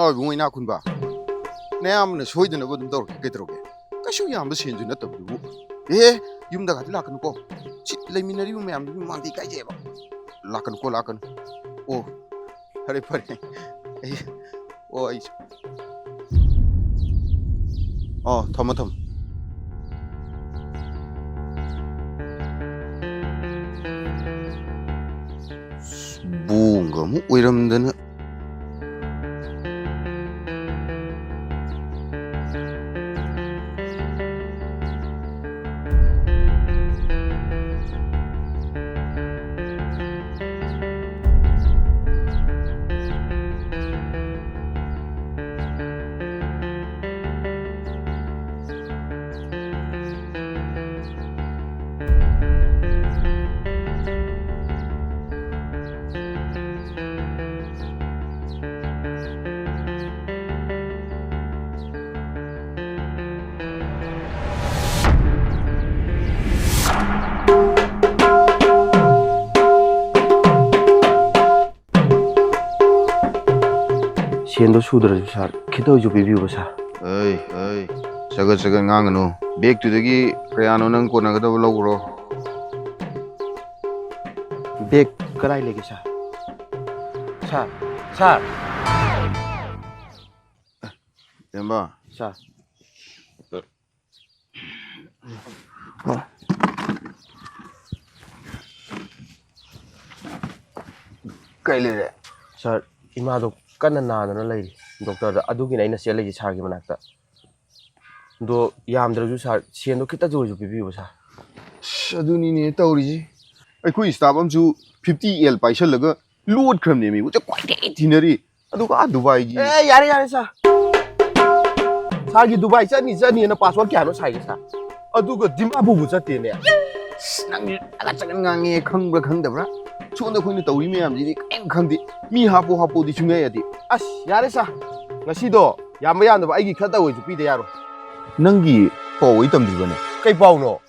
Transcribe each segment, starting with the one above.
ino bungo ina kunba ne amne soidena bodum dor gedroge kashu yamba senju na tabu yumda gati lakan ko chi leminari mu yam mandi kai jeba lakan oh hare pare oh ai oh thom bunga mu oiramdana Siendo sudra sar, kita uju bibi basa. Ay, sagat ngangano. Beg tu dagi kayano nang ko nagada logro. Beg karai lagi sar. Sar. Yamba. Sar. Kailere. Sar, imado kan na lagi. Dokter da adu gina ina sel lagi sar gi manakta. Do yam dra ju sar, siendo kita jo bibi basa. Adu ni ne tawri. Ai ku staff am ju 50L paisa laga load khram ne mi. Uja kwai tinari. Adu ka Dubai ji. Yare sar. Sar gi Dubai chani na password kya no sai sar. Adu ga dimapu bu chate ne. Nang aga chagan ngange khangbra khangdabra. Chona khoini tawri me am ji kaim khangdi. Mi hapo di chunga yadi. As yare sa. Ngasido yamba yanda ba aigi khata oi ju pi de yaro. Nangi pawai tamdi bane. Kai paw no.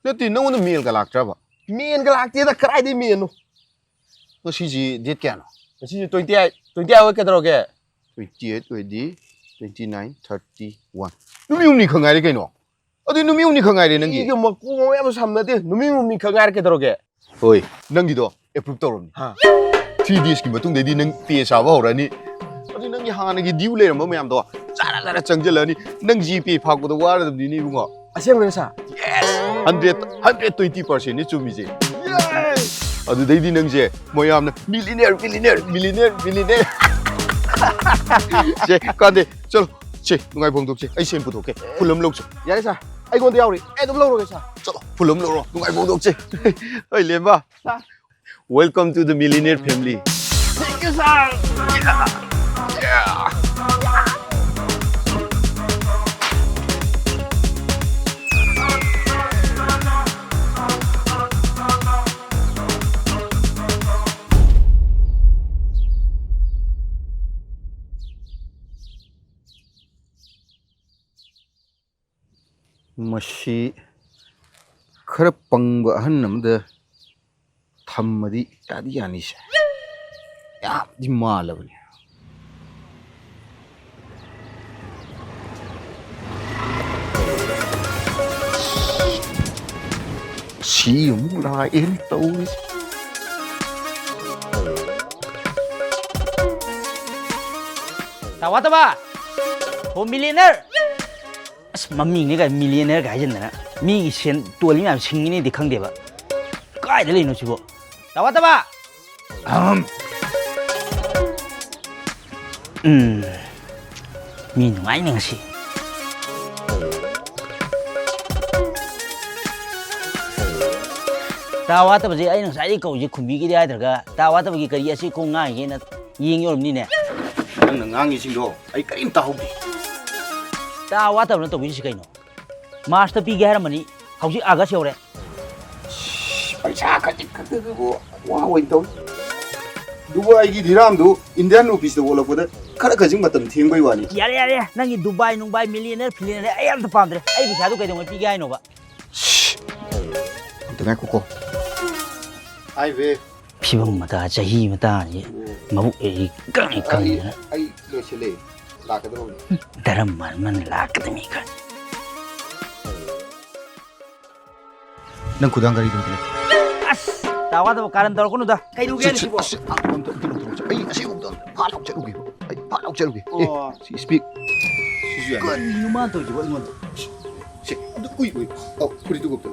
Nati nang una mail ka laktra ba. Mail ka lakte da krai de mail no. No si ji date kya no? Si 28 wa kadro ke. 28 20 29 31. Numi umni khangai re kaino. Adu numi umni khangai re nangi. Ki ma ko mo ya samna de numi umni khangai re kadro ke. Hoi, nangi do approve tawromni. Ha. 3 days ki matung de nang pay saba horani. Adu nangi hana gi due le ram mayam do. Zara changjalani nang GP phak do war dum ni bungo. Asem ne sa. Yes. 120% ni chumi je. Yes. Adu dei di nang je moyam na millionaire. Je kande chalo che ngai bong dok che ai sen puthok ke phulam lok che Yare sa. Ai gon de yauri. Ai dum lo ro ke sa. chalo phulam lok ro ngai bong dok che oi lemba welcome to the millionaire family. Thank you sir. Yeah. Mashi khara pangba ahan namda thammadi yani sha ya di malabani si mu la en tawni Tawa ba? Oh millionaire. As mami ni ka millionaire ka jen na. Mi ki sen tuali ma singi ni dikhang deba. Kai de le no chibo. Tawa ba? Mi ngai ni ngasi. Tawa ba je ai nang sai ko je khumbi ki dai daga. Tawa ba ki kari asi ko ngai ge na ying yor ni ne. nang ngangi singdo ai karim tahudi Tawa ba na to bi si kai no. Master pi ge har mani. Hausi aga seure. paisa khatik go wa wai to Dubai gi dhiram du Indian office do wala poda khara khajing matam thengbai wani Yare nangi Dubai nungbai millionaire millionaire ai am ta pamdre ai bisa du kai dong pi gai no ba tanga ko ai ve फिबम मता चाही मता ये मबु ए कं कं ai lo chile la ka dro धर्म मन लाकदमी का nang kudang gari do kile अस तावा तो कारण दर कोनु दा कई दुगे नि सिबो ai asi uk don pa lok charu ge ai pa lok charu ge si speak si ju को नि मा तो जिबो इमन si adu ui oh kuri tu gop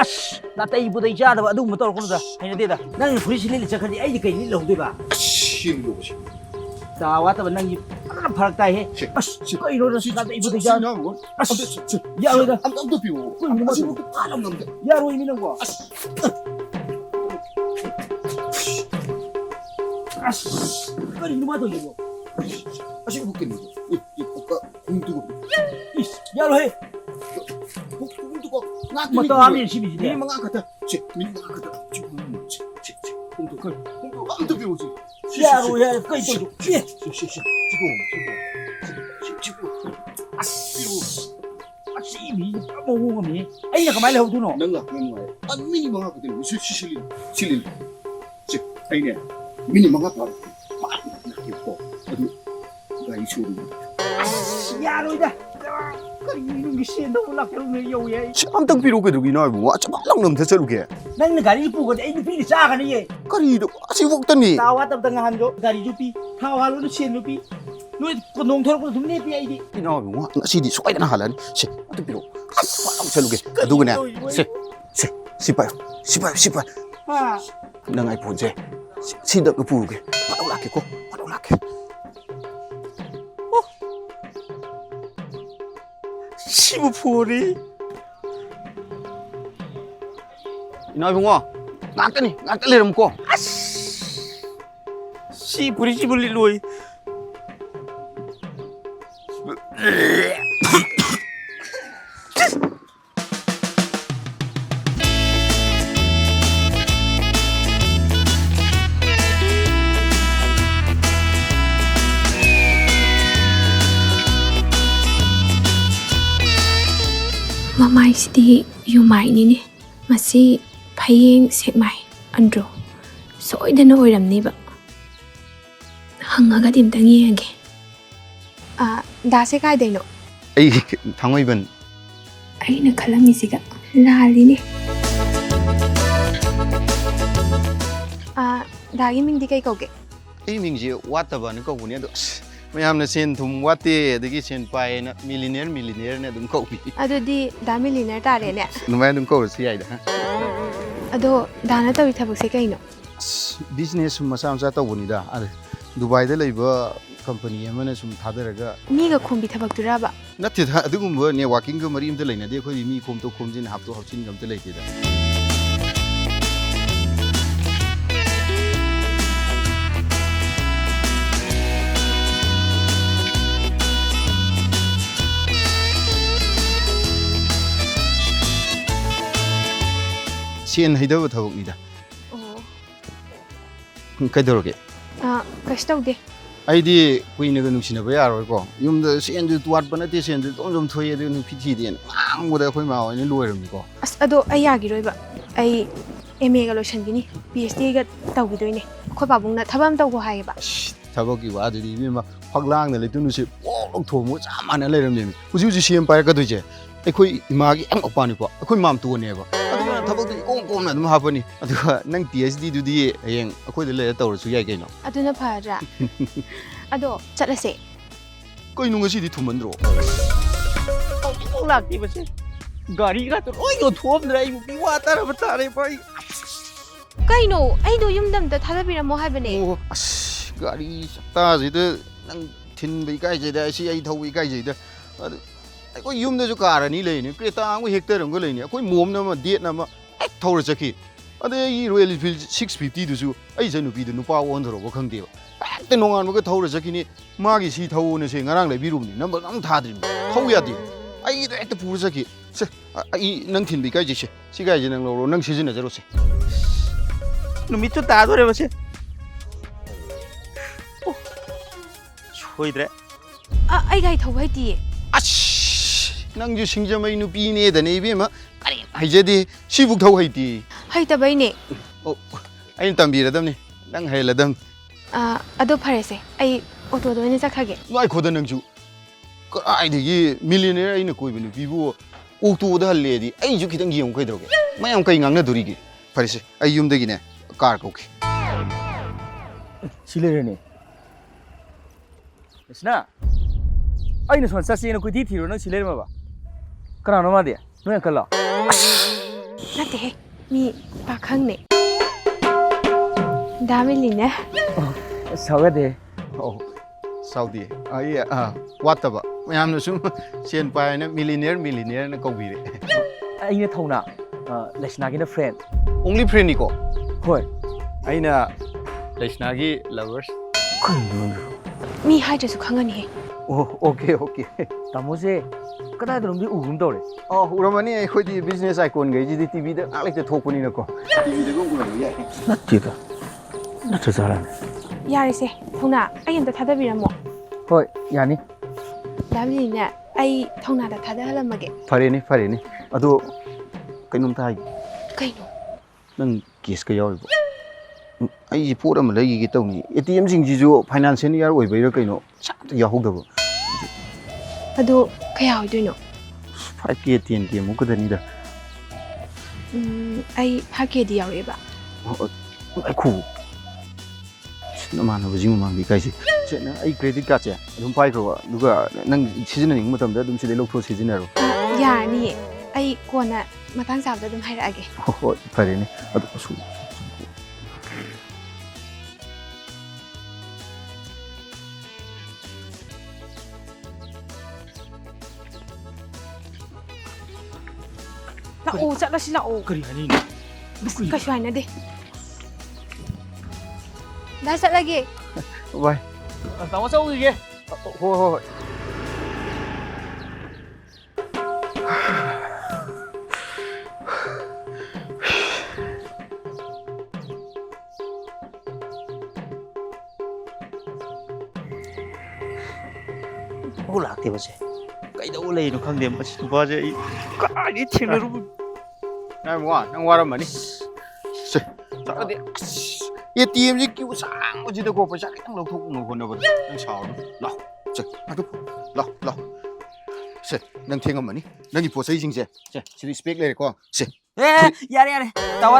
अस ना तई बुदई जा दबा अदु मतो कोनु दा हैन देदा नंग फुरि सिले चखदि आई कई नि लौदे बा shin lo si तावा तो नंग अना फरक ताई हे अस कई रो ना तई बुदई जा अस या रो दा am do piu को नि मा तो pa lok nam de या रो नि नंगो अस को नि मा तो जिबो asi uk ken i ka kum tu gop इस या रो हे kum tu gop na मतो आमी सिबि ni manga ka ta si ni manga ka ta si kum tu am do piu si या रो या कई तो si 아씨미 뭐고미 아이가 가만히 하고 두노 nang la nang mai an mini manga ka de si ai ne mini manga pa na ki ko adu gai chu 야로이다 그리 이놈이 씨너 올라가는 요예 am tang piru ke du gi na bu wa cha lang nam the chalu ke nang gari pugo ai pi sa ga ni kari do asi wok tan ni tawa tab tang han go gari ju pi tawa lu chen lu pi no ko nong thor ko dum ne pi ai di ina bu wa na si di soi na halan si atu piru pa am chalu ke adu ne si pa ha nang ai phone je si da ku pu ke pa la ke ko pa la ke 시부포리 ina bu wa ngak le ram ko 시부리 시불리 로이 Mamaisidi yumai ni masi phayeng sekmai andro soidana oiramni ba hangaga dimtang yenge dase kai daino ai thangoi ban aina khalamisiga lalini dagi mingdi kai kauge ai ming je wat ta ban ko bu ne do mayam na sen thum wate dagi sen pai na millionaire ne dum ko bi adodi da millionaire tare ne numai dum ko si ai da ado dana tawi thabak se kaino business masa masa ta buni da ade dubai da leiba company amana sum thadaraga mi ga khombi thabak turaba nathi tha adugumba ne working ga mari imta leina de khoi mi khom to khomjin hap to hapchin gam te leite da sen haidaba thabak ni da kai doroge kash tawde aidi kuina ga nuksina ba yaroi ko yumda sen ju tuat bana te sen ju tom thoi de nu phithi de ang bo da khoi ma oi ni loiram ni ko as ado ayagi roiba ai MA ga lotion gini PhD ga tawgi doine khoi babung na thabam taw ko hai ba thabak ki wa de ni ma phaglang na le tu nu se lok thomo cha ma na leiram ni huju ji sem pa ka doi je ai khoi ima gi ang opa ni ko khoi mam tu ne ba ꯊꯕꯛꯇꯨ ꯏꯀꯣꯝ ꯀꯣꯝꯅ ꯑꯗꯨꯝ ꯍꯥꯞꯄꯅꯤ ꯑꯗꯨꯒ ꯅꯪ PhD ꯗꯨꯗꯤ ꯍꯌꯦꯡ ꯑꯩꯈꯣꯏꯗ ꯂꯩꯔ ꯇꯧꯔꯁꯨ ꯌꯥꯏ ꯀꯩꯅꯣ ꯑꯗꯨꯅ ꯐꯔꯗ꯭ꯔꯥ ꯑꯗꯣ ꯆꯠꯂꯁꯦ ꯀꯩꯅꯣ ꯉꯁꯤꯗꯤ ꯊꯨꯃꯟꯗ꯭ꯔꯣ ꯂꯥꯛꯇꯦꯕꯁꯦ ꯒꯥꯔꯤꯒꯥꯇꯣ ꯂꯣꯏ ꯌꯣꯟꯊꯣꯛꯑꯝꯗ꯭ꯔꯦ ꯑꯩꯕꯨ ꯃꯤꯋꯥ ꯇꯥꯔꯕ ꯇꯥꯔꯦ ꯚꯥꯏ ꯀꯩꯅꯣ ꯑꯩꯗꯣ ꯌꯨꯝꯗ ꯑꯝꯇ ꯊꯥꯗꯕꯤꯔꯝꯃꯣ ꯍꯥꯏꯕꯅꯦ ꯑꯣ ꯑꯁ ꯒꯥꯔꯤ ꯆꯠꯇꯥꯁꯤꯗ ꯅꯪ ꯊꯤꯟꯕ ꯏꯀꯥꯏꯖꯩꯗ ꯑꯁꯤ ꯑꯩ ꯊꯧꯕ ꯏꯀꯥꯏꯖꯩꯗ ꯑꯗꯨ ꯑꯩꯈꯣꯏ ꯌꯨꯝꯗꯁꯨ ꯀꯥꯔ ꯑꯅꯤ ꯂꯩꯅꯤ ꯀ꯭ꯔꯦꯇꯥ ꯑꯃ ꯍꯦꯛꯇꯔ ꯑꯃꯒ ꯂꯩꯅꯤ ꯑꯩꯈꯣꯏ ꯃꯣꯝꯅ ꯑꯃ ꯗꯦꯠꯅ ꯑꯃ ꯍꯦꯛ ꯊꯧꯔ ꯆꯠꯈꯤ ꯑꯗꯩ ꯑꯩꯒꯤ ꯔꯣꯌꯦꯜ ꯏꯟꯐꯤꯜ 650ꯗꯨꯁꯨ ꯑꯩ ꯏꯆꯟꯅꯨꯄꯤꯗꯨ ꯅꯨꯄꯥ ꯑꯣꯟꯊꯣꯔꯛꯄ ꯈꯪꯗꯦꯕ ꯍꯦꯛꯇ ꯅꯣꯡꯉꯥꯟꯕꯒ ꯊꯧꯔ ꯆꯠꯈꯤꯅꯤ ꯃꯥꯒꯤ ꯁꯤ ꯊꯧꯑꯣꯅꯁꯦ ꯉꯔꯥꯡ ꯂꯩꯕꯤꯔꯨꯕꯅꯤ ꯅꯝꯕꯔ ꯑꯝ ꯊꯥꯗ꯭ꯔꯤꯕꯅꯤ ꯊꯧ ꯌꯥꯗꯦ ꯑꯩꯒꯤꯗꯣ ꯍꯦꯛꯇ ꯄꯨꯔ ꯆꯠꯈꯤ ꯁꯦ ꯑꯩ ꯅꯪ ꯊꯤꯟꯕ ꯏꯀꯥꯏꯖꯩꯁꯦ ꯁꯤ ꯒꯥꯔꯤꯁꯦ ꯅꯪ ꯂꯧꯔꯣ ꯅꯪ ꯁꯤꯖꯤꯟꯅꯖꯔꯣꯁꯦ ꯅꯨꯃꯤꯠꯇꯨ ꯇꯥꯗꯣꯔꯦꯕꯁꯦ ꯁꯣꯏꯗ꯭ꯔꯦ ꯑꯩ ꯒꯥꯔꯤ ꯊꯧꯕ ꯍꯩꯇꯤꯌꯦ ꯑꯁ ꯅꯪꯁꯨ ꯁꯤꯡꯖꯃꯩ ꯅꯨꯄꯤꯅꯦꯗꯅꯦ ꯏꯕꯦꯝꯃ ꯀꯔꯤ ꯍꯩꯖꯗꯦ ꯁꯤꯕꯨꯛ ꯊꯧ ꯍꯩꯇꯦ ꯍꯩꯇꯕꯩꯅꯦ ꯑꯣ ꯑꯩꯅ ꯇꯝꯕꯤꯔꯗꯝꯅꯤ ꯅꯪ ꯍꯩꯍꯜꯂꯗꯝꯅꯤ ꯑꯗꯣ ꯐꯔꯦꯁꯦ ꯑꯩ ꯑꯣꯇꯣꯗ ꯑꯣꯏꯅ ꯆꯠꯈ꯭ꯔꯒꯦ ꯉꯥꯏꯈꯣꯗ ꯅꯪꯁꯨ ꯀꯗꯥꯏꯗꯒꯤ ꯃꯤꯂꯤꯅꯤꯌꯔ ꯑꯩꯅ ꯀꯣꯏꯕ ꯅꯨꯄꯤꯕꯨ ꯑꯣꯇꯣꯗ ꯍꯜꯂꯦꯗꯤ ꯑꯩꯁꯨ ꯈꯤꯇꯪ ꯌꯦꯡꯉꯨ ꯀꯩꯗꯧꯔꯒꯦ ꯃꯌꯥꯝ ꯀꯩ ꯉꯥꯡꯅꯗꯣꯔꯤꯒꯦ ꯐꯔꯦꯁꯦ ꯑꯩ ꯌꯨꯝꯗꯒꯤꯅꯦ ꯀꯥꯔ ꯀꯧꯈꯤ ꯁꯤ ꯂꯩꯔꯦꯅꯦ ꯏꯁꯅꯥ ꯑꯩꯅ ꯁꯣꯟ ꯆꯠꯁꯦꯅ ꯀꯣꯏꯊꯤ ꯊꯤꯔꯣ ꯅꯪ ꯁꯤ ꯂꯩꯔꯝꯃꯕ ꯀꯅꯥꯅꯣ ꯃꯥꯗꯤ ꯅꯣꯏ ꯑꯪꯀꯜꯂꯣ ꯅꯠꯇꯦꯍꯦ ꯃꯤ ꯄꯥꯈꯪꯅꯦ ꯗꯥꯃꯤꯂꯤꯅꯦ ꯁꯥꯎꯒꯗꯦ ꯑꯣ ꯁꯥꯎꯗꯤ ꯑꯩ ꯋꯥꯠꯇꯕ ꯃꯌꯥꯝꯅ ꯁꯨꯝ ꯁꯦꯟ ꯄꯥꯏꯅ ꯃꯤꯂꯤꯅꯤꯌꯔꯅ ꯀꯧꯕꯤꯔꯦ ꯑꯩꯅ ꯊꯧꯅꯥ ꯂꯩꯁꯅꯥꯒꯤꯅ ꯐ꯭ꯔꯦꯟ ꯑꯣꯡꯂꯤ ꯐ꯭ꯔꯦꯟꯅꯤꯀꯣ ꯍꯣꯏ ꯑꯩꯅ ꯂꯩꯁꯅꯥꯒꯤ ꯂꯚꯔꯁ ꯃꯤ ꯍꯥꯏꯗ꯭ꯔꯁꯨ ꯈꯪꯉꯅꯤꯍꯦ ꯑꯣ ꯑꯣꯀꯦ ꯇꯥꯃꯣꯁꯦ ꯀꯗꯥꯏꯗꯅꯣꯝꯗꯤ ꯎꯒꯨꯝ ꯇꯧꯔꯦ ꯎꯔꯝꯃꯅꯤ ꯑꯩꯈꯣꯏꯗꯤ ꯕꯤꯖꯤꯅꯦꯁ ꯑꯥꯏꯀꯣꯟꯈꯩꯁꯤꯗꯤ ꯇꯤꯚꯤꯗ ꯉꯥꯛ ꯂꯩꯇ ꯊꯣꯛꯄꯅꯤꯅꯀꯣ ꯇꯤꯚꯤꯗꯒ ꯎꯔꯝꯕ ꯌꯥꯏ ꯅꯠꯇꯦꯗ ꯅꯠꯇ꯭ꯔꯖꯥꯠꯂꯅꯦ ꯌꯥꯔꯤꯁꯦ ꯊꯧꯅꯥ ꯑꯩ ꯑꯝꯇ ꯊꯥꯗꯕꯤꯔꯝꯃꯣ ꯍꯣꯏ ꯌꯥꯅꯤ ꯗꯥꯃꯤꯂꯤꯅꯦ ꯑꯩ ꯊꯧꯅꯥꯗ ꯊꯥꯗꯍꯜꯂꯝꯃꯒꯦ ꯐꯔꯦꯅꯦ ꯑꯗꯣ ꯀꯩꯅꯣꯝꯇ ꯍꯥꯏꯒꯦ ꯀꯩꯅꯣ ꯅꯪ ꯀꯦꯁꯀ ꯌꯥꯎꯔꯤꯕꯣ ꯑꯩꯁꯦ ꯄꯣꯠ ꯑꯃ ꯂꯩꯒꯦ ꯇꯧꯅꯤ ATMꯁꯤꯡꯁꯤꯁꯨ ꯐꯥꯏꯅꯥꯟꯁꯤꯌꯦꯜ ꯏꯌꯥꯔ ꯑꯣꯏꯕꯩꯔꯥ ꯀꯩꯅꯣ ꯑꯝꯇ ꯌꯥꯎꯍꯧꯗꯕ ꯑꯗꯣ ꯀꯌꯥ ꯑꯣꯏꯗꯣꯏꯅꯣ 5K 10K ꯃꯨꯛꯀꯗꯅꯤꯗ ꯑꯩ 5Kꯗꯤ ꯌꯥꯎꯔꯛꯑꯦꯕ ꯉꯥꯏꯈꯣ ꯅꯃꯥꯟꯅꯕꯁꯤ ꯃꯃꯥꯡꯗꯤ ꯀꯥꯏꯁꯦ ꯅꯪ ꯑꯩ ꯀ꯭ꯔꯦꯗꯤꯠ ꯀꯥꯔꯗꯁꯦ ꯑꯗꯨꯝ ꯄꯥꯏꯈ꯭ꯔꯣꯕ ꯑꯗꯨꯒ ꯅꯪ ꯁꯤꯖꯤꯟꯅꯅꯤꯡꯕ ꯃꯇꯝꯗ ꯑꯗꯨꯝ ꯁꯤꯗꯩ ꯂꯧꯊꯣꯛꯑ ꯁꯤꯖꯤꯟꯅꯔꯣ ꯌꯥꯔꯅꯤꯌꯦ ꯑꯩ ꯀꯣꯟꯅ ꯃꯇꯥꯡ ꯆꯥꯕꯗ ꯑꯗꯨꯝ ꯍꯥꯏꯔꯛꯑꯒꯦ ꯍꯣꯏ ꯐꯔꯦꯅꯦ ꯑꯗꯣ ꯂꯥꯛꯑꯣ ꯆꯠꯂꯁꯤ ꯂꯥꯛꯑꯣ ꯀꯔꯤ ꯍꯥꯏꯅꯤꯡꯉꯤ ꯀꯩꯁꯨ ꯍꯥꯏꯅꯗꯦ ꯗꯥ ꯆꯠꯂꯒꯦ ꯕꯥꯏ ꯇꯥꯃꯣ ꯆꯧꯈꯤꯒꯦ ꯍꯣꯏ ꯂꯥꯛꯇꯦꯕꯁꯦ ꯀꯩꯗꯧ ꯂꯩꯔꯤꯅꯣ ꯈꯪꯗꯦ ꯃꯁꯤ ꯅꯨꯄꯥꯁꯦ ꯑꯩ ꯀꯥꯏꯗꯩ ꯊꯦꯡꯅꯔꯨꯕ ꯅꯪ ꯋꯥꯔꯝꯃꯅꯤ ꯁꯦ ꯆꯠꯂꯗꯤ ATMꯁꯤ ꯀ꯭ꯌꯨ ꯁꯥꯡꯕꯁꯤꯗꯀꯣ ꯄꯩꯁꯥ ꯈꯤꯇꯪ ꯂꯧꯊꯣꯛꯅꯕ ꯍꯣꯠꯅꯕꯗ ꯅꯪ ꯁꯥꯎꯔꯅꯨ ꯂꯥꯎ ꯁꯦ ꯂꯥꯎ ꯁꯦ ꯅꯪ ꯊꯦꯡꯉꯝꯃꯅꯤ ꯅꯪꯒꯤ ꯄꯣꯠ ꯆꯩꯁꯤꯡꯁꯦ ꯁꯦ ꯁꯤꯗ ꯁ꯭ꯄꯦꯛ ꯂꯩꯔꯦꯀꯣ ꯁꯦ ꯌꯥꯔꯦ ꯇꯥꯋꯥ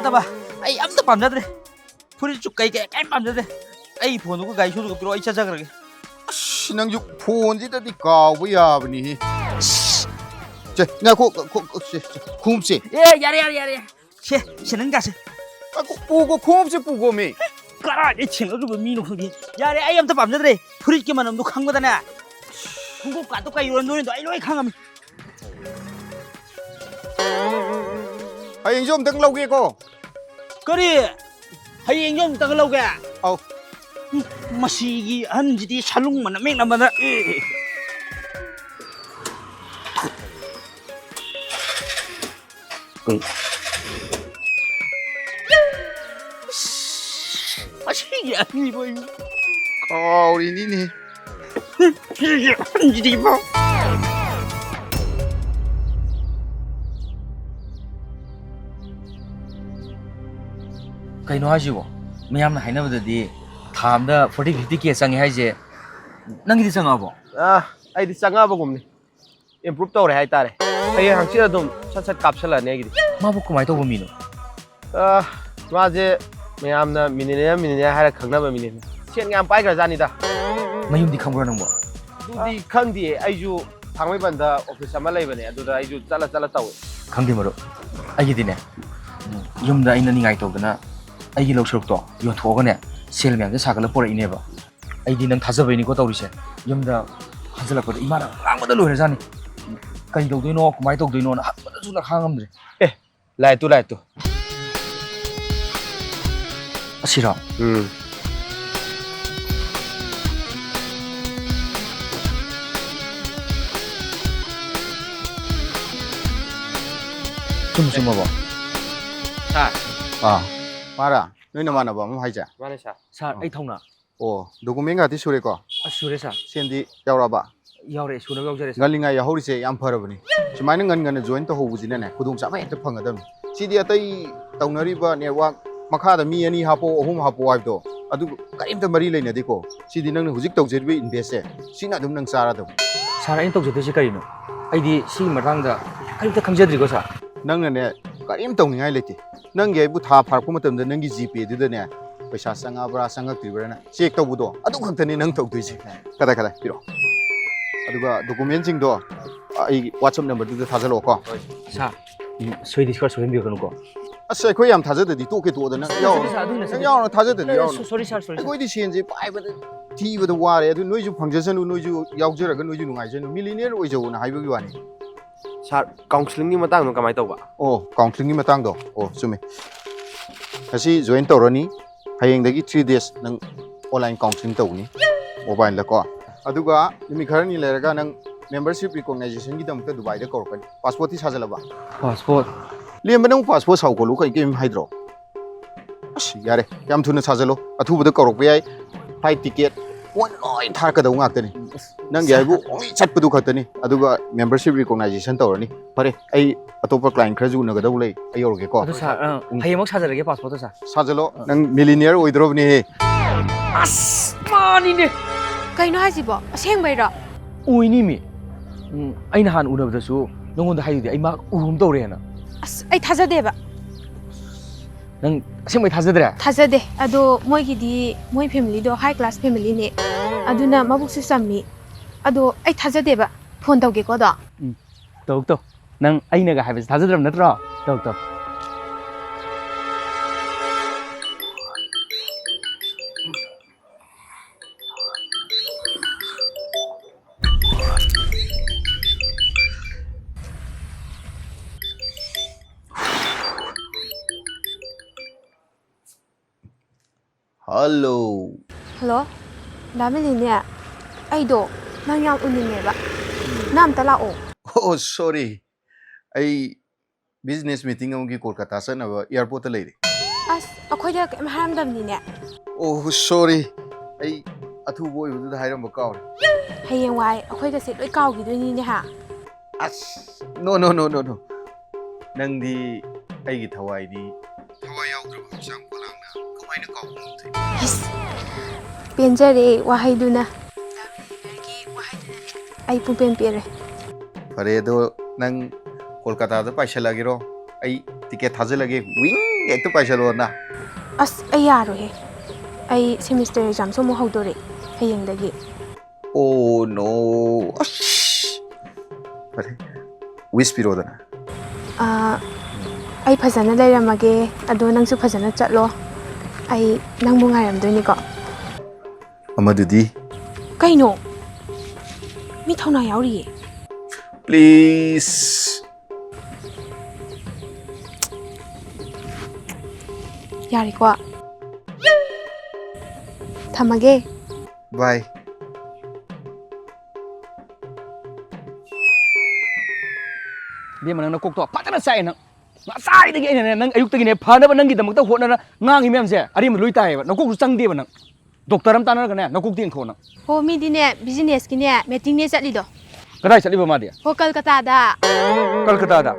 ꯑꯩ ꯑꯝꯇ ꯄꯥꯝꯖꯗ꯭ꯔꯦ ꯐꯨꯔꯤꯠꯁꯨ ꯀꯩꯝ ꯄꯥꯝꯖꯗ꯭ꯔꯦ ꯑꯩ ꯐꯣꯟꯗꯨꯒ ꯒꯥꯔꯤ ꯁꯨꯗꯨꯒ ꯄꯤꯔꯛꯑꯣ ꯑꯩ ꯆꯠꯆꯈ꯭ꯔꯒꯦ ꯑꯁ ꯅꯪꯁꯨ ꯐꯣꯟꯁꯤꯗꯗꯤ ꯀꯥꯎꯕ ꯌꯥꯕꯅꯤꯍꯦ ꯁꯦ ꯉꯥꯏꯈꯣ ꯈꯣꯡꯎꯞꯁꯦ ꯌꯥꯔꯦ ꯁꯦ ꯅꯪꯒꯥꯁꯦ ꯄꯨꯒꯣ ꯈꯣꯡꯎꯞꯁꯦ ꯄꯨꯒꯣꯃꯤ ꯀꯔꯥꯏꯗꯩ ꯊꯦꯡꯅꯔꯨꯕ ꯃꯤꯅꯣ ꯈꯪꯗꯦ ꯌꯥꯔꯦ ꯑꯩ ꯑꯝꯇ ꯄꯥꯝꯖꯗ꯭ꯔꯦ ꯐꯨꯔꯤꯠꯀꯤ ꯃꯅꯝꯗꯣ ꯈꯪꯕꯗꯅꯦ ꯈꯣꯡꯎꯞ ꯀꯥꯠꯇꯣ ꯀꯩ ꯌꯣꯟꯗꯣꯏꯅꯣ ꯑꯩ ꯂꯣꯏ ꯈꯪꯉꯝꯃꯤ ꯍꯌꯦꯡꯁꯨ ꯑꯝꯇꯪ ꯂꯧꯒꯦꯀꯣ ꯀꯔꯤ ꯍꯌꯦꯡꯁꯨ ꯑꯝꯇꯪ ꯂꯧꯒꯦ ꯑꯧ ꯃꯁꯤꯒꯤ ꯑꯍꯟꯁꯤꯗꯤ ꯁꯂꯨꯡ ꯃꯅꯝ ꯅꯝꯕꯗꯃꯁꯤꯒꯤ ꯑꯍꯟꯁꯤꯕꯨ ꯀꯥꯎꯔꯤꯅꯤꯅꯦ ꯁꯤꯒꯤ ꯑꯍꯟꯁꯤꯗꯤꯕꯣ ꯀꯩꯅꯣ ꯍꯥꯏꯁꯤꯕꯣ ꯃꯌꯥꯝꯅ ꯍꯥꯏꯅꯕꯗꯗꯤ ꯊꯥ ꯑꯃꯗ 40-50K ꯆꯪꯉꯦ ꯍꯥꯏꯁꯦ ꯅꯪꯒꯤꯗꯤ ꯆꯪꯉꯛꯑꯕꯣ ꯑꯩꯗꯤ ꯆꯪꯉꯛꯑꯕꯒꯨꯝꯅꯤ ꯏꯝꯄ꯭ꯔꯨꯞ ꯇꯧꯔꯦ ꯍꯥꯏꯇꯥꯔꯦ ꯍꯌꯦꯡ ꯍꯪꯆꯤꯠ ꯑꯗꯨꯝ ꯁꯠ ꯀꯥꯞꯁꯜꯂꯛꯑꯅꯤ ꯑꯩꯒꯤꯗꯤ ꯃꯥꯕꯨ ꯀꯃꯥꯏꯅ ꯇꯧꯕ ꯃꯤꯅꯣ ꯃꯥꯁꯦ ꯃꯌꯥꯝꯅ ꯃꯤꯂꯤꯅꯤꯌꯔ ꯍꯥꯏꯔ ꯈꯪꯅꯕ ꯃꯤꯅꯤ ꯁꯦꯟ ꯌꯥꯝ ꯄꯥꯏꯈ꯭ꯔꯖꯥꯠꯅꯤꯗ ꯃꯌꯨꯝꯗꯤ ꯈꯪꯕ꯭ꯔꯣ ꯅꯪꯕꯣ ꯑꯗꯨꯗꯤ ꯈꯪꯗꯤꯌꯦ ꯑꯩꯁꯨ ꯊꯥꯡꯃꯩꯕꯟꯗ ꯑꯣꯐꯤꯁ ꯑꯃ ꯂꯩꯕꯅꯦ ꯑꯗꯨꯗ ꯑꯩꯁꯨ ꯆꯠꯂ ꯇꯧꯋꯦ ꯈꯪꯗꯦ ꯃꯔꯨꯞ ꯑꯩꯒꯤꯗꯤꯅꯦ ꯌꯨꯝꯗ ꯑꯩꯅ ꯅꯤꯡꯉꯥꯏ ꯇꯧꯗꯅ ꯑꯩꯒꯤ ꯂꯧ ꯁꯔꯨꯛꯇꯣ ꯌꯣꯟꯊꯣꯛꯑꯒꯅꯦ ꯁꯦꯜ ꯃꯌꯥꯝꯁꯦ ꯁꯥꯒꯠꯂ ꯄꯨꯔꯛꯏꯅꯦꯕ ꯑꯩꯗꯤ ꯅꯪ ꯊꯥꯖꯕꯩꯅꯤꯀꯣ ꯇꯧꯔꯤꯁꯦ ꯌꯨꯝꯗ ꯍꯟꯖꯤꯜꯂꯛꯄꯗ ꯏꯃꯥꯅ ꯉꯥꯡꯕꯗ ꯂꯣꯏꯔꯖꯥꯠꯅꯤ ꯀꯩ ꯇꯧꯗꯣꯏꯅꯣ ꯀꯃꯥꯏꯅ ꯇꯧꯗꯣꯏꯅꯣꯅ ꯍꯪꯕꯗꯁꯨ ꯈꯥꯡꯉꯝꯗ꯭ꯔꯦ ꯂꯥꯏꯠꯇꯨ ꯑꯁꯤꯔꯣ ꯆꯨꯝꯃꯕꯣ ꯃꯥꯔꯥ ꯅꯣꯏ ꯅꯃꯥꯟꯅꯕ ꯑꯃ ꯍꯥꯏꯁꯦ ꯃꯥꯅꯦ ꯁꯥꯔ ꯑꯩ ꯊꯧꯅꯥ ꯑꯣ ꯗꯣꯀꯨꯃꯦꯟꯒꯗꯤ ꯁꯨꯔꯦꯀꯣ ꯁꯨꯔꯦ ꯁꯥꯔ ꯁꯦꯟꯗꯤ ꯌꯥꯎꯔꯛꯑꯕ ꯌꯥꯎꯔꯦ ꯁꯨꯅꯕ ꯌꯥꯎꯖꯔꯦ ꯁꯥꯔ ꯉꯜꯂꯤꯉꯩ ꯌꯥꯎꯍꯧꯔꯤꯁꯦ ꯌꯥꯝ ꯐꯔꯕꯅꯤ ꯁꯨꯃꯥꯏꯅ ꯉꯟꯅ ꯖꯣꯏꯟ ꯇꯧꯍꯧꯕꯁꯤꯅꯅꯦ ꯈꯨꯗꯣꯡꯆꯥꯕ ꯍꯦꯛꯇ ꯐꯪꯒꯗꯕꯅꯤ ꯁꯤꯗꯤ ꯑꯇꯩ ꯇꯧꯅꯔꯤꯕ ꯅꯦꯠꯋꯥꯛ ꯃꯈꯥꯗ ꯃꯤ ꯑꯅꯤ ꯍꯥꯞꯄꯣ ꯑꯍꯨꯝ ꯍꯥꯞꯄꯣ ꯍꯥꯏꯕꯗꯣ ꯑꯗꯨ ꯀꯔꯤꯝꯇ ꯃꯔꯤ ꯂꯩꯅꯗꯦꯀꯣ ꯁꯤꯗꯤ ꯅꯪꯅ ꯍꯧꯖꯤꯛ ꯇꯧꯖꯔꯤꯕ ꯏꯟꯚꯦꯁꯁꯦ ꯁꯤꯅ ꯑꯗꯨꯝ ꯅꯪ ꯆꯥꯔꯗꯕ ꯁꯥꯔ ꯑꯩꯅ ꯇꯧꯖꯗꯣꯏꯁꯦ ꯀꯔꯤꯅꯣ ꯑꯩꯗꯤ ꯁꯤꯒꯤ ꯃꯇꯥꯡꯗ ꯀꯔꯤꯝꯇ ꯈꯪꯖꯗ꯭ꯔꯤꯀꯣ ꯁꯥꯔ ꯅꯪꯅꯅꯦ ꯀꯔꯤꯝ ꯇꯧꯅꯤꯡꯉꯥꯏ ꯂꯩꯇꯦ ꯅꯪꯒꯤ ꯑꯩꯕꯨ ꯊꯥ ꯐꯥꯔꯛꯄ ꯃꯇꯝꯗ ꯅꯪꯒꯤ ꯖꯤꯄꯦꯗꯨꯗꯅꯦ ꯄꯩꯁꯥ ꯆꯪꯉꯛꯕ꯭ꯔꯥ ꯆꯪꯉꯛꯇ꯭ꯔꯤꯕ꯭ꯔꯥꯅ ꯆꯦꯛ ꯇꯧꯕꯗꯣ ꯑꯗꯨ ꯈꯛꯇꯅꯤ ꯅꯪ ꯇꯧꯗꯣꯏꯁꯦ ꯀꯗꯥꯏ ꯄꯤꯔꯛꯑꯣ ꯑꯗꯨꯒ ꯗꯣꯀꯨꯃꯦꯟꯁꯤꯡꯗꯣ ꯑꯩ ꯋꯥꯆꯞ ꯅꯝꯕꯔꯗꯨꯗ ꯊꯥꯖꯤꯜꯂꯛꯑꯣꯀꯣ ꯍꯣꯏ ꯁꯥꯔ ꯁꯣꯏꯗꯤ ꯈꯔ ꯁꯣꯏꯍꯟꯕꯤꯔꯛꯀꯅꯨꯀꯣ ꯑꯁ ꯑꯩꯈꯣꯏ ꯌꯥꯝ ꯊꯥꯖꯗꯗꯤ ꯇꯣꯛꯀꯦ ꯇꯣꯛꯑꯣꯗ ꯅꯪ ꯅꯪ ꯌꯥꯎꯔꯅ ꯊꯥꯖꯗꯗꯤ ꯌꯥꯎꯔꯅ ꯁꯣꯔꯤ ꯁꯥꯔ ꯑꯩꯈꯣꯏꯗꯤ ꯁꯦꯟꯁꯦ ꯄꯥꯏꯕꯗ ꯊꯤꯕꯗ ꯋꯥꯔꯦ ꯑꯗꯨ ꯅꯣꯏꯁꯨ ꯐꯪꯖꯁꯅꯨ ꯅꯣꯏꯁꯨ ꯌꯥꯎꯖꯔꯒ ꯅꯣꯏꯁꯨ ꯅꯨꯡꯉꯥꯏꯖꯅꯨ ꯃꯤꯂꯤꯅꯤꯌꯔ ꯑꯣꯏꯖꯧꯅ ꯍꯥꯏꯕꯒꯤ ꯋꯥꯅꯤ ꯁꯥꯔ ꯀꯥꯎꯟꯁꯤꯂꯤꯡꯒꯤ ꯃꯇꯥꯡꯗꯣ ꯀꯃꯥꯏꯅ ꯇꯧꯕ ꯑꯣ ꯀꯥꯎꯟꯁꯤꯂꯤꯡꯒꯤ ꯃꯇꯥꯡꯗꯣ ꯑꯣ ꯆꯨꯝꯃꯦ ꯉꯁꯤ ꯖꯣꯏꯟ ꯇꯧꯔꯅꯤ ꯍꯌꯦꯡꯗꯒꯤ 3 days ꯅꯪ ꯑꯣꯟꯂꯥꯏꯟ ꯀꯥꯎꯟꯁꯤꯂꯤꯡ ꯇꯧꯒꯅꯤ ꯃꯣꯕꯥꯏꯜꯗꯀꯣ ꯑꯗꯨꯒ ꯅꯨꯃꯤꯠ ꯈꯔꯅꯤ ꯂꯩꯔꯒ ꯅꯪ ꯃꯦꯝꯕꯔꯁꯤꯞ ꯔꯤꯀꯣꯛꯅꯥꯏꯖꯦꯁꯟꯒꯤꯗꯃꯛꯇ ꯗꯨꯕꯥꯏꯗ ꯀꯧꯔꯛꯀꯅꯤ ꯄꯥꯁꯄꯣꯔꯠꯇꯤ ꯁꯥꯖꯜꯂꯕ ꯄꯥꯁꯄꯣꯔꯠ ꯂꯦꯝꯕ ꯅꯪ ꯄꯥꯁꯄꯣꯔꯠ ꯁꯥꯎꯒꯠꯂꯨ ꯀꯩꯝ ꯍꯥꯏꯗ꯭ꯔꯣ ꯑꯁ ꯌꯥꯔꯦ ꯌꯥꯝ ꯊꯨꯅ ꯁꯥꯖꯜꯂꯣ ꯑꯊꯨꯕꯗ ꯀꯧꯔꯛꯄ ꯌꯥꯏ ꯐ꯭ꯂꯥꯏꯠ ꯇꯤꯀꯦꯠ ꯄꯣꯠ ꯂꯣꯏ ꯊꯥꯔꯛꯀꯗꯧ ꯉꯥꯛꯇꯅꯤ ꯅꯪꯒꯤ ꯍꯥꯏꯕꯨ ꯑꯣꯡꯂꯤ ꯆꯠꯄꯗꯨ ꯈꯛꯇꯅꯤ ꯑꯗꯨꯒ ꯃꯦꯝꯕꯔꯁꯤꯞ ꯔꯤꯀꯣꯛꯅꯥꯏꯖꯦꯁꯟ ꯇꯧꯔꯅꯤ ꯐꯔꯦ ꯑꯩ ꯑꯇꯣꯞꯄ ꯀ꯭ꯂꯥꯏꯟ ꯈꯔꯁꯨ ꯎꯅꯒꯗꯧ ꯂꯩ ꯑꯩ ꯌꯧꯔꯒꯦꯀꯣ ꯑꯗꯨ ꯁꯥꯔ ꯍꯌꯦꯡꯃꯛ ꯁꯥꯖꯔꯒꯦ ꯄꯥꯁꯄꯣꯔꯠꯇꯣ ꯁꯥꯔ ꯁꯥꯖꯜꯂꯣ ꯅꯪ ꯃꯤꯂꯤꯅꯤꯌꯔ ꯑꯣꯏꯗ꯭ꯔꯣꯕꯅꯦꯍꯦ ꯑꯁ ꯃꯥꯅꯤꯅꯦ ꯀꯩꯅꯣ ꯍꯥꯏꯁꯤꯕꯣ ꯑꯁꯦꯡꯕꯩꯔꯣ ꯑꯣꯏꯅꯤ ꯃꯤ ꯑꯩ ꯅꯍꯥꯟ ꯎꯅꯕꯗꯁꯨ ꯅꯉꯣꯟꯗ ꯍꯥꯏꯗꯨꯗꯤ ꯑꯩ ꯃꯥ ꯎꯍꯨꯝ ꯇꯧꯔꯦꯅ ꯑꯁ ꯑꯩ ꯊꯥꯖꯗꯦꯕ ꯅꯪ ꯑꯁꯦꯡꯕꯩ ꯊꯥꯖꯗ꯭ꯔꯦ ꯊꯥꯖꯗꯦ ꯑꯗꯣ ꯃꯣꯏꯒꯤꯗꯤ ꯃꯣꯏ ꯐꯦꯃꯤꯂꯤꯗꯣ ꯍꯥꯏ ꯀ꯭ꯂꯥꯁ ꯐꯦꯃꯤꯂꯤꯅꯦ ꯑꯗꯨꯅ ꯃꯕꯨꯛꯁꯨ ꯆꯝꯃꯤ ꯑꯗꯣ ꯑꯩ ꯊꯥꯖꯗꯦꯕ ꯐꯣꯟ ꯇꯧꯒꯦꯀꯣ ꯑꯗꯣ ꯇꯧ ꯅꯪ ꯑꯩꯅꯒ ꯍꯥꯏꯕꯁꯦ ꯊꯥꯖꯗ꯭ꯔꯕ ꯅꯠꯇ꯭ꯔꯣ ꯇꯧ ꯍꯜꯂꯣ ꯍꯜꯂꯣ ꯗꯥꯃꯤꯂꯤꯅꯦ ꯑꯩꯗꯣ ꯅꯪ ꯌꯥꯝ ꯎꯅꯤꯡꯉꯦꯕ ꯅꯪ ꯑꯝꯇ ꯂꯥꯛꯑꯣ ꯑꯣ ꯁꯣꯔꯤ ꯑꯩ ꯕꯤꯖꯤꯅꯦꯁ ꯃꯤꯇꯤꯡ ꯑꯃꯒꯤ ꯀꯣꯜꯀꯇꯥ ꯆꯠꯅꯕ ꯑꯦꯌꯥꯔꯄꯣꯔꯠꯇ ꯂꯩꯔꯤ ꯑꯁ ꯑꯩꯈꯣꯏꯗ ꯀꯩꯝ ꯍꯥꯏꯔꯝꯗꯕꯅꯤꯅꯦ ꯑꯣ ꯁꯣꯔꯤ ꯑꯩ ꯑꯊꯨꯕ ꯑꯣꯏꯕꯗꯨꯗ ꯍꯥꯏꯔꯝꯕ ꯀꯥꯎꯔꯦ ꯍꯌꯦꯡꯋꯥꯏ ꯑꯩꯈꯣꯏꯒꯁꯦ ꯂꯣꯏ ꯀꯥꯎꯈꯤꯗꯣꯏꯅꯤꯅꯦ ꯍꯥ ꯑꯁ ꯅꯣ ꯅꯪꯗꯤ ꯑꯩꯒꯤ ꯊꯋꯥꯏꯗꯤ ꯊꯋꯥꯏ ꯌꯥꯎꯗ꯭ꯔꯕ ꯍꯛꯆꯥꯡ ꯄꯣꯂꯥꯡꯅ ꯀꯃꯥꯏꯅ ꯀꯥꯎꯕ ꯉꯝꯗꯣꯏꯅꯣ ꯏꯁ ꯄꯦꯟꯖꯔꯦ ꯋꯥꯍꯩꯗꯨꯅ ꯗꯥꯃꯤꯂꯤꯅꯔꯒꯤ ꯋꯥꯍꯩꯗꯨꯅꯅꯦ ꯑꯩ ꯄꯨꯡꯄꯦꯟ ꯄꯦꯜꯂꯦ ꯐꯔꯦ ꯑꯗꯣ ꯅꯪ ꯀꯣꯜꯀꯇꯥꯗ ꯄꯥꯏꯁꯜꯂꯒꯦꯔꯣ ꯑꯩ ꯇꯤꯀꯦꯠ ꯊꯥꯖꯤꯜꯂꯒꯦ ꯋꯤꯡ ꯍꯦꯛꯇ ꯄꯥꯏꯁꯜꯂꯣꯅ ꯑꯁ ꯑꯩ ꯌꯥꯔꯣꯏꯍꯦ ꯑꯩ ꯁꯦꯃꯤꯁꯇꯔ ꯑꯦꯛꯖꯥꯝꯁꯨ ꯑꯃꯨꯛ ꯍꯧꯗꯣꯔꯦ ꯍꯌꯦꯡꯗꯒꯤ ꯑꯣ ꯅꯣ ꯑꯁ ꯐꯔꯦ ꯋꯤꯁ ꯄꯤꯔꯣꯗꯅ ꯑꯩ ꯐꯖꯅ ꯂꯩꯔꯝꯃꯒꯦ ꯑꯗꯣ ꯅꯪꯁꯨ ꯐꯖꯅ ꯆꯠꯂꯣ ꯑꯩ ꯅꯪꯕꯨ ꯉꯥꯏꯔꯝꯗꯣꯏꯅꯤꯀꯣ ꯑꯃꯗꯨꯗꯤ ꯀꯩꯅꯣ ꯃꯤ ꯊꯧꯅꯥ ꯌꯥꯎꯔꯤꯌꯦ ꯄ꯭ꯂꯤꯁ ꯌꯥꯔꯦꯀꯣ ꯊꯝꯃꯒꯦ ꯕꯥꯏ ꯕꯦꯝꯃ ꯅꯪꯅ ꯀꯣꯛꯇꯣ ꯐꯖꯅ ꯆꯥꯏ ꯅꯪ ꯉꯁꯥꯏꯗꯒꯤ ꯑꯩꯅꯅꯦ ꯅꯪ ꯑꯌꯨꯛꯇꯒꯤꯅꯦ ꯐꯅꯕ ꯅꯪꯒꯤꯗꯃꯛꯇ ꯍꯣꯠꯅꯔ ꯉꯥꯡꯉꯤ ꯃꯌꯥꯝꯁꯦ ꯑꯔꯦꯝꯕ ꯂꯣꯏ ꯇꯥꯏꯌꯦꯕ ꯅꯀꯣꯛꯁꯨ ꯆꯪꯗꯦꯕ ꯅꯪ ꯗꯣꯛꯇꯔ ꯑꯃ ꯇꯥꯟꯅꯔꯒꯅꯦ ꯅꯀꯣꯛꯇ ꯌꯦꯡꯊꯣꯛꯑꯣ ꯅꯪ ꯍꯣ ꯃꯤꯗꯤꯅꯦ ꯕꯤꯖꯤꯅꯦꯁꯀꯤꯅꯦ ꯃꯤꯇꯤꯡꯅꯦ ꯆꯠꯂꯤꯗꯣ ꯀꯗꯥꯏ ꯆꯠꯂꯤꯕ ꯃꯥꯗꯤ ꯍꯣ ꯀꯜꯀꯇꯥꯗ ꯀꯜꯀꯇꯥꯗ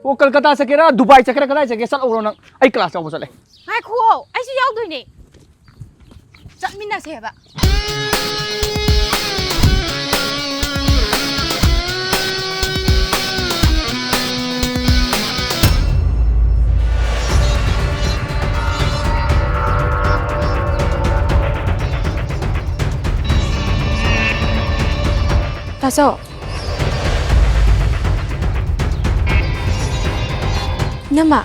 ꯑꯣ ꯀꯜꯀꯇꯥ ꯆꯠꯀꯦꯔꯥ ꯗꯨꯕꯥꯏ ꯆꯠꯀꯦꯔꯥ ꯀꯗꯥꯏ ꯆꯠꯀꯦ ꯆꯠꯂꯧꯔꯣ ꯅꯪ ꯑꯩ ꯀ꯭ꯂꯥꯁ ꯌꯥꯎꯕ ꯆꯠꯂꯦ ꯉꯥꯏꯈꯣ ꯑꯩꯁꯨ ꯌꯥꯎꯗꯣꯏꯅꯦ ꯆꯠꯃꯤꯟꯅꯁꯦꯕ ꯇꯥꯆꯧ ꯏꯅꯝꯃ